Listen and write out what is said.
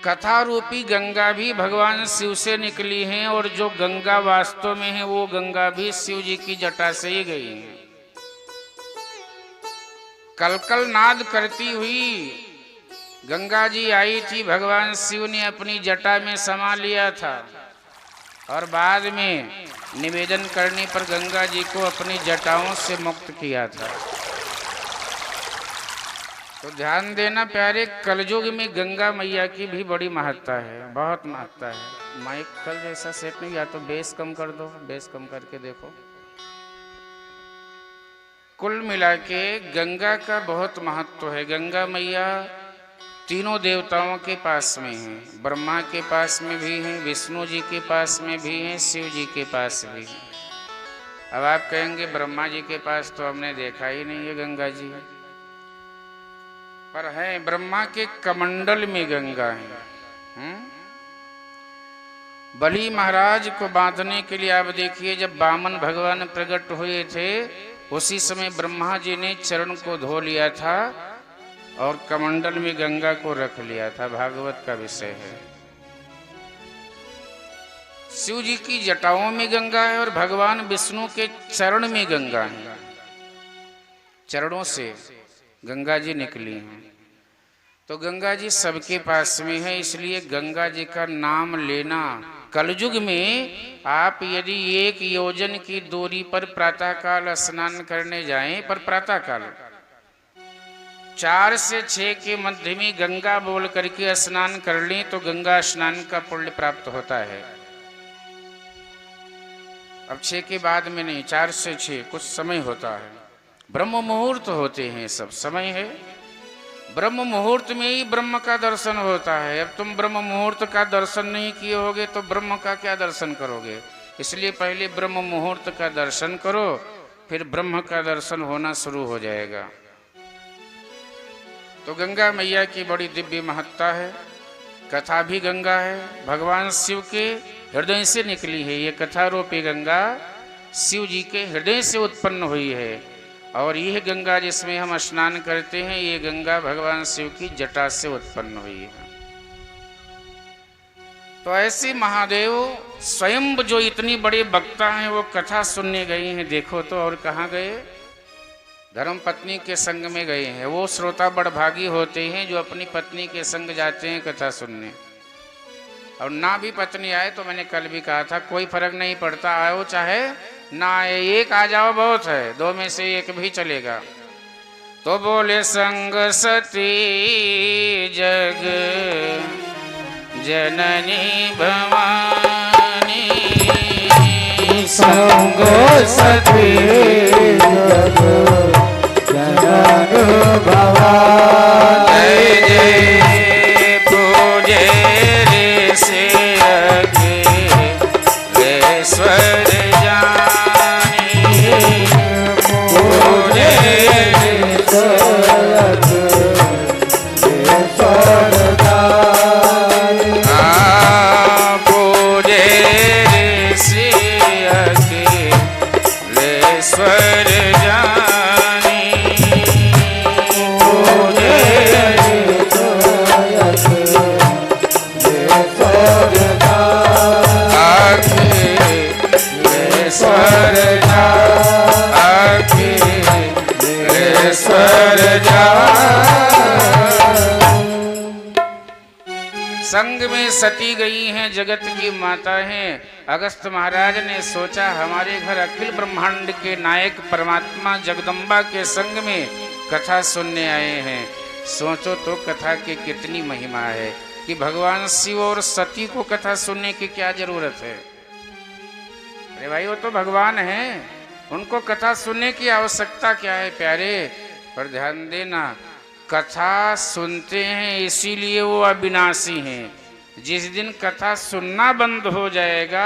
कथा रूपी गंगा भी भगवान शिव से निकली हैं और जो गंगा वास्तव में है वो गंगा भी शिव जी की जटा से ही गई है। कलकल नाद करती हुई गंगा जी आई थी, भगवान शिव ने अपनी जटा में समा लिया था और बाद में निवेदन करने पर गंगा जी को अपनी जटाओं से मुक्त किया था। तो ध्यान देना प्यारे, कलयुग में गंगा मैया की भी बड़ी महत्ता है, बहुत महत्ता है। माइक कल जैसा सेट नहीं, या तो बेस कम कर दो, बेस कम करके देखो। कुल मिला के गंगा का बहुत महत्व है। गंगा मैया तीनों देवताओं के पास में है, ब्रह्मा के पास में भी है, विष्णु जी के पास में भी है, शिव जी के पास भी है। अब आप कहेंगे ब्रह्मा जी के पास तो हमने देखा ही नहीं है गंगा जी, पर है ब्रह्मा के कमंडल में गंगा है। बलि महाराज को बांधने के लिए आप देखिए, जब वामन भगवान प्रकट हुए थे उसी समय ब्रह्मा जी ने चरण को धो लिया था और कमंडल में गंगा को रख लिया था। भागवत का विषय है। शिव जी की जटाओं में गंगा है और भगवान विष्णु के चरण में गंगा है। चरणों से गंगा जी निकली हैं। तो गंगा जी सबके पास में है, इसलिए गंगा जी का नाम लेना कलयुग में, आप यदि 1 योजन की दूरी पर प्रातःकाल स्नान करने जाएं, पर प्रातःकाल 4 से 6 के मध्य में गंगा बोल करके स्नान कर लें तो गंगा स्नान का पुण्य प्राप्त होता है। अब 6 के बाद में नहीं, 4 से 6 कुछ समय होता है, ब्रह्म मुहूर्त होते हैं, सब समय है। ब्रह्म मुहूर्त में ही ब्रह्म का दर्शन होता है। अब तुम ब्रह्म मुहूर्त का दर्शन नहीं किए होगे तो ब्रह्म का क्या दर्शन करोगे? इसलिए पहले ब्रह्म मुहूर्त का दर्शन करो, फिर ब्रह्म का दर्शन होना शुरू हो जाएगा। तो गंगा मैया की बड़ी दिव्य महत्ता है। कथा भी गंगा है, भगवान शिव के हृदय से निकली है। ये कथा रूपी गंगा शिव जी के हृदय से उत्पन्न हुई है और यह गंगा जिसमें हम स्नान करते हैं, ये गंगा भगवान शिव की जटा से उत्पन्न हुई है। तो ऐसे महादेव स्वयं जो इतनी बड़े वक्ता हैं वो कथा सुनने गए हैं। देखो तो, और कहाँ गए? धर्म पत्नी के संग में गए हैं। वो श्रोता बड़भागी होते हैं जो अपनी पत्नी के संग जाते हैं कथा सुनने। और ना भी पत्नी आए तो मैंने कल भी कहा था, कोई फर्क नहीं पड़ता, आओ चाहे ना आए, 1 आ जाओ बहुत है, 2 में से 1 भी चलेगा। तो बोले संग सती जग जननी भवानी, संग सती जग जननी भवानी, जय जय पूजे रे से अखिलेश्वर संग में सती गई हैं, जगत की माता हैं। अगस्त महाराज ने सोचा हमारे घर अखिल ब्रह्मांड के नायक परमात्मा जगदम्बा के संग में कथा सुनने आए हैं। सोचो तो कथा की कितनी महिमा है कि भगवान शिव और सती को कथा सुनने की क्या जरूरत है? अरे भाई, वो तो भगवान हैं, उनको कथा सुनने की आवश्यकता क्या है प्यारे? पर ध्यान देना, कथा सुनते हैं इसीलिए वो अविनाशी हैं। जिस दिन कथा सुनना बंद हो जाएगा